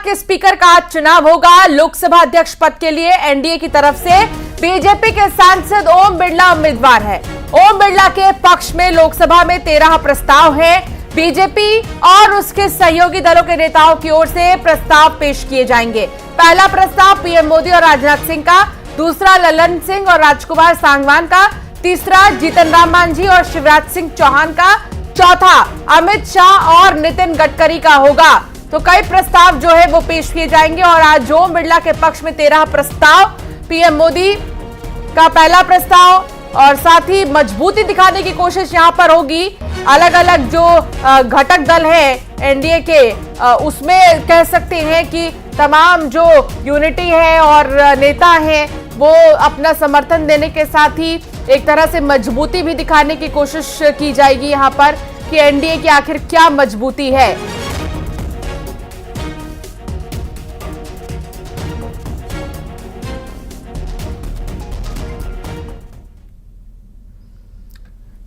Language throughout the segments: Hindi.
के स्पीकर का आज चुनाव होगा। लोकसभा अध्यक्ष पद के लिए एनडीए की तरफ से बीजेपी के सांसद ओम बिरला उम्मीदवार है। ओम बिरला के पक्ष में लोकसभा में 13 प्रस्ताव है। बीजेपी और उसके सहयोगी दलों के नेताओं की ओर से प्रस्ताव पेश किए जाएंगे। पहला प्रस्ताव पीएम मोदी और राजनाथ सिंह का, दूसरा ललन सिंह और राजकुमार सांगवान का, तीसरा जीतन राम मांझी और शिवराज सिंह चौहान का, चौथा अमित शाह और नितिन गडकरी का होगा। तो कई प्रस्ताव जो है वो पेश किए जाएंगे और आज ओम बिरला के पक्ष में 13 प्रस्ताव, पीएम मोदी का पहला प्रस्ताव और साथ ही मजबूती दिखाने की कोशिश यहां पर होगी। अलग अलग जो घटक दल है एनडीए के, उसमें कह सकते हैं कि तमाम जो यूनिटी है और नेता हैं वो अपना समर्थन देने के साथ ही एक तरह से मजबूती भी दिखाने की कोशिश की जाएगी यहां पर कि एनडीए की आखिर क्या मजबूती है।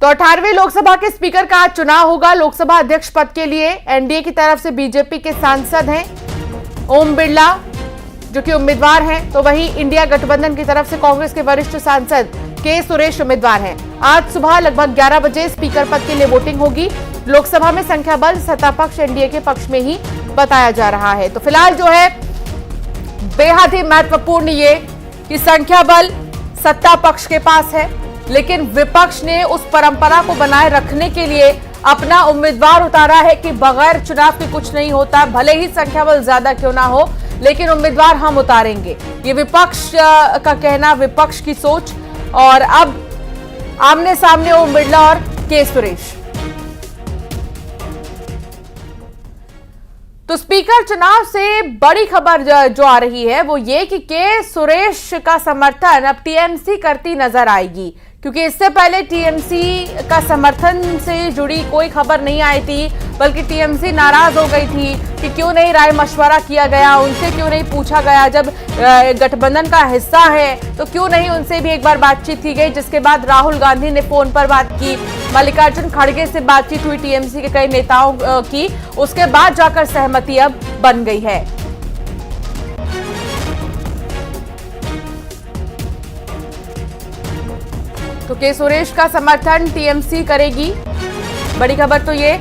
तो 18वीं लोकसभा के स्पीकर का आज चुनाव होगा। लोकसभा अध्यक्ष पद के लिए एनडीए की तरफ से बीजेपी के सांसद हैं ओम बिरला जो कि उम्मीदवार हैं, तो वहीं इंडिया गठबंधन की तरफ से कांग्रेस के वरिष्ठ सांसद के सुरेश उम्मीदवार हैं। आज सुबह लगभग 11 बजे स्पीकर पद के लिए वोटिंग होगी। लोकसभा में संख्या बल सत्ता पक्ष एनडीए के पक्ष में ही बताया जा रहा है। तो फिलहाल जो है बेहद ही महत्वपूर्ण ये कि संख्या बल सत्ता पक्ष के पास है, लेकिन विपक्ष ने उस परंपरा को बनाए रखने के लिए अपना उम्मीदवार उतारा है कि बगैर चुनाव के कुछ नहीं होता, भले ही संख्या बल ज्यादा क्यों ना हो, लेकिन उम्मीदवार हम उतारेंगे। ये विपक्ष का कहना, विपक्ष की सोच। और अब आमने सामने ओम बिरला और के सुरेश। तो स्पीकर चुनाव से बड़ी खबर जो आ रही है वो ये कि के सुरेश का समर्थन अब टीएमसी करती नजर आएगी, क्योंकि इससे पहले टीएमसी का समर्थन से जुड़ी कोई खबर नहीं आई थी, बल्कि टीएमसी नाराज हो गई थी कि क्यों नहीं राय मशवरा किया गया, उनसे क्यों नहीं पूछा गया। जब गठबंधन का हिस्सा है तो क्यों नहीं उनसे भी एक बार बातचीत की गई, जिसके बाद राहुल गांधी ने फोन पर बात की, मल्लिकार्जुन खड़गे से बातचीत हुई टीएमसी के कई नेताओं की, उसके बाद जाकर सहमति अब बन गई है। तो के सुरेश का समर्थन टीएमसी करेगी, बड़ी खबर तो ये।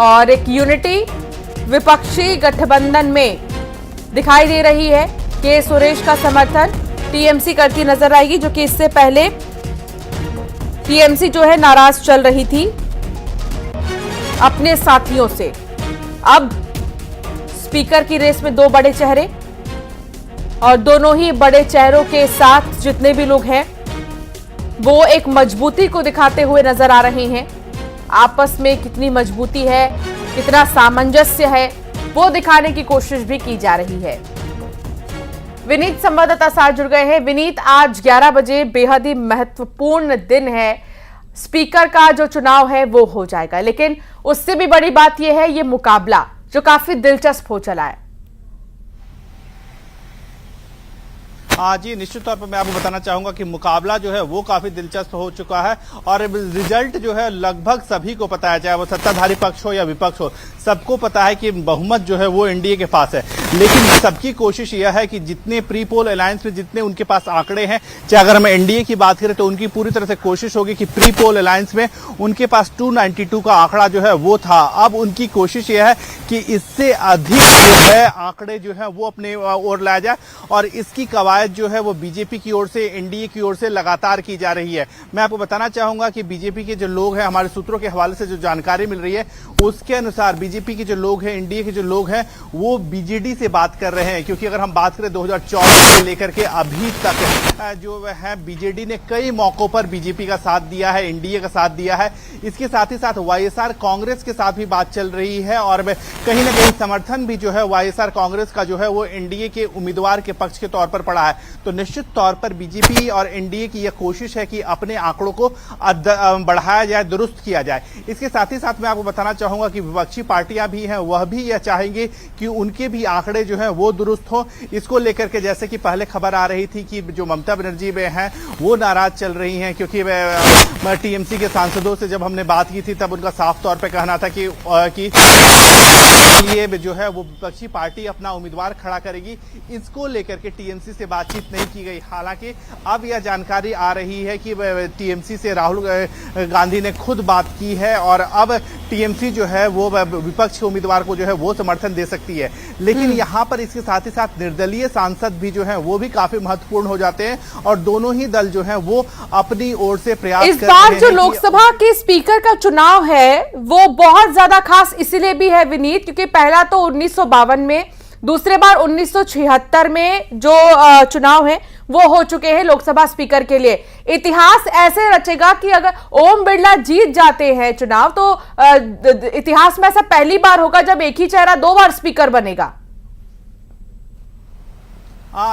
और एक यूनिटी विपक्षी गठबंधन में दिखाई दे रही है। के सुरेश का समर्थन टीएमसी करती नजर आएगी, जो कि इससे पहले टीएमसी जो है नाराज चल रही थी अपने साथियों से। अब स्पीकर की रेस में दो बड़े चेहरे और दोनों ही बड़े चेहरों के साथ जितने भी लोग हैं वो एक मजबूती को दिखाते हुए नजर आ रहे हैं। आपस में कितनी मजबूती है, कितना सामंजस्य है, वो दिखाने की कोशिश भी की जा रही है। विनीत संवाददाता साथ जुड़ गए हैं। विनीत, आज 11 बजे बेहद ही महत्वपूर्ण दिन है। स्पीकर का जो चुनाव है वो हो जाएगा, लेकिन उससे भी बड़ी बात यह है ये मुकाबला जो काफी दिलचस्प हो चला है। हाँ जी, निश्चित तौर पर मैं आपको बताना चाहूंगा कि मुकाबला जो है वो काफी दिलचस्प हो चुका है और रिजल्ट जो है लगभग सभी को पता है, चाहे वो सत्ताधारी पक्ष हो या विपक्ष हो, सबको पता है कि बहुमत जो है वो एनडीए के पास है। लेकिन सबकी कोशिश यह है कि जितने प्री पोल अलायंस में जितने उनके पास आंकड़े हैं, चाहे अगर हम एनडीए की बात करें तो उनकी पूरी तरह से कोशिश होगी कि प्री पोल अलायंस में उनके पास 292 का आंकड़ा जो है वो था। अब उनकी कोशिश यह है कि इससे अधिक जो है आंकड़े जो है वो अपने ओर लाया जाए और इसकी कवायद जो है वो बीजेपी की ओर से, एनडीए की ओर से लगातार की जा रही है। मैं आपको बताना चाहूंगा कि बीजेपी के जो लोग हैं, हमारे सूत्रों के हवाले से जो जानकारी मिल रही है उसके अनुसार बीजेपी के जो लोग हैं, एनडीए के जो लोग हैं वो बीजेडी से बात कर रहे हैं, क्योंकि अगर हम बात करें 2014 से लेकर के अभी तक जो है बीजेडी ने कई मौकों पर बीजेपी का साथ दिया है, एनडीए का साथ दिया है। इसके साथ ही साथ वाईएसआर कांग्रेस के साथ भी बात चल रही है और कहीं ना कहीं समर्थन भी जो है वाईएसआर कांग्रेस का जो है वो एनडीए के उम्मीदवार के पक्ष के तौर पर पड़ा है। तो निश्चित तौर पर बीजेपी और एनडीए की यह कोशिश है कि अपने आंकड़ों को बढ़ाया जाए, दुरुस्त किया जाए। इसके साथ ही साथ मैं आपको बताना चाहूंगा कि विपक्षी पार्टियां भी हैं, वह भी यह चाहेंगे कि उनके भी आंकड़े आंकड़े जो है वो दुरुस्त हो, इसको लेकर के जैसे कि पहले खबर आ रही थी कि जो ममता बनर्जी वे हैं वो नाराज चल रही हैं, क्योंकि टीएमसी के सांसदों से जब हमने बात की थी तब उनका साफ तौर पे कहना था कि लिए जो है वो विपक्षी पार्टी अपना उम्मीदवार खड़ा करेगी। इसको लेकर के टीएमसी से बातचीत नहीं की गई। हालांकि अब यह जानकारी आ रही है कि टीएमसी से राहुल गांधी ने खुद बात की है और अब टीएमसी जो है वो विपक्ष के उम्मीदवार को जो है वो समर्थन दे सकती है। लेकिन यहां पर इसके साथ ही साथ निर्दलीय सांसद भी जो है वो भी काफी महत्वपूर्ण हो जाते हैं और दोनों ही दल जो है वो अपनी ओर से प्रयास इस बार जो लोकसभा के स्पीकर का चुनाव है वो बहुत ज्यादा खास इसलिए भी है विनीत, क्योंकि पहला तो 1952 में, दूसरे बार 1976 में जो चुनाव है वो हो चुके हैं लोकसभा स्पीकर के लिए। इतिहास ऐसे रचेगा कि अगर ओम बिरला जीत जाते हैं चुनाव तो इतिहास में ऐसा पहली बार होगा जब एक ही चेहरा 2 बार स्पीकर बनेगा।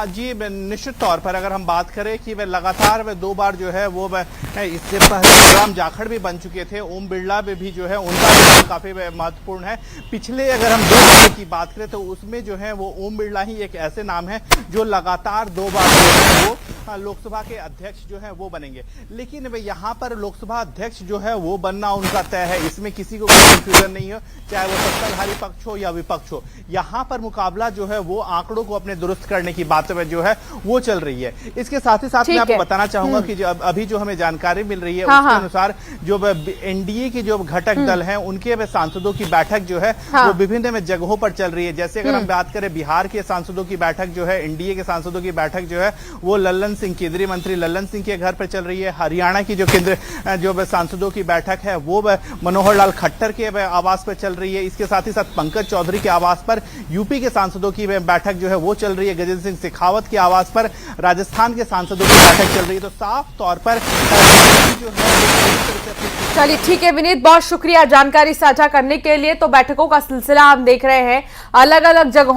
जी निश्चित तौर पर अगर हम बात करें कि वे लगातार वे 2 बार जो है वो इससे पहले राम जाखड़ भी बन चुके थे, ओम बिरला भी जो है उनका भी काफी महत्वपूर्ण है। पिछले अगर हम 2 बार की बात करें तो उसमें जो है वो ओम बिरला ही एक ऐसे नाम है जो लगातार 2 बार जो है वो लोकसभा के अध्यक्ष जो है वो बनेंगे। लेकिन वे यहाँ पर लोकसभा अध्यक्ष जो है वो बनना उनका तय है, इसमें किसी को कोई कंफ्यूजन नहीं हो, चाहे वो सत्ताधारी पक्ष हो या विपक्ष हो। यहाँ पर मुकाबला जो है वो आंकड़ों को अपने दुरुस्त करने की बात में जो है वो चल रही है। इसके साथ ही साथ मैं आपको बताना चाहूंगा कि अभी जो हमें जानकारी मिल रही है उसके अनुसार जो एनडीए के जो घटक दल हैं उनके सांसदों की बैठक जो है वो विभिन्न जगहों पर चल रही है। जैसे अगर हम बात करें बिहार के सांसदों की बैठक जो है, एनडीए के सांसदों की बैठक जो है वो लल्लन सिंह, केंद्रीय मंत्री लल्लन सिंह के घर पर चल रही है। हरियाणा की जो सांसदों की बैठक है वो मनोहर लाल खट्टर के आवास पर चल रही है। इसके साथ ही साथ पंकज चौधरी के आवास पर यूपी के सांसदों की बैठक जो है वो चल रही है। गजेंद्र सिंह शेखावत के आवास पर राजस्थान के सांसदों की बैठक चल रही है। तो साफ तौर पर जो है चलिए ठीक है विनीत, बहुत शुक्रिया जानकारी साझा करने के लिए। तो बैठकों का सिलसिला हम देख रहे हैं अलग अलग जगहों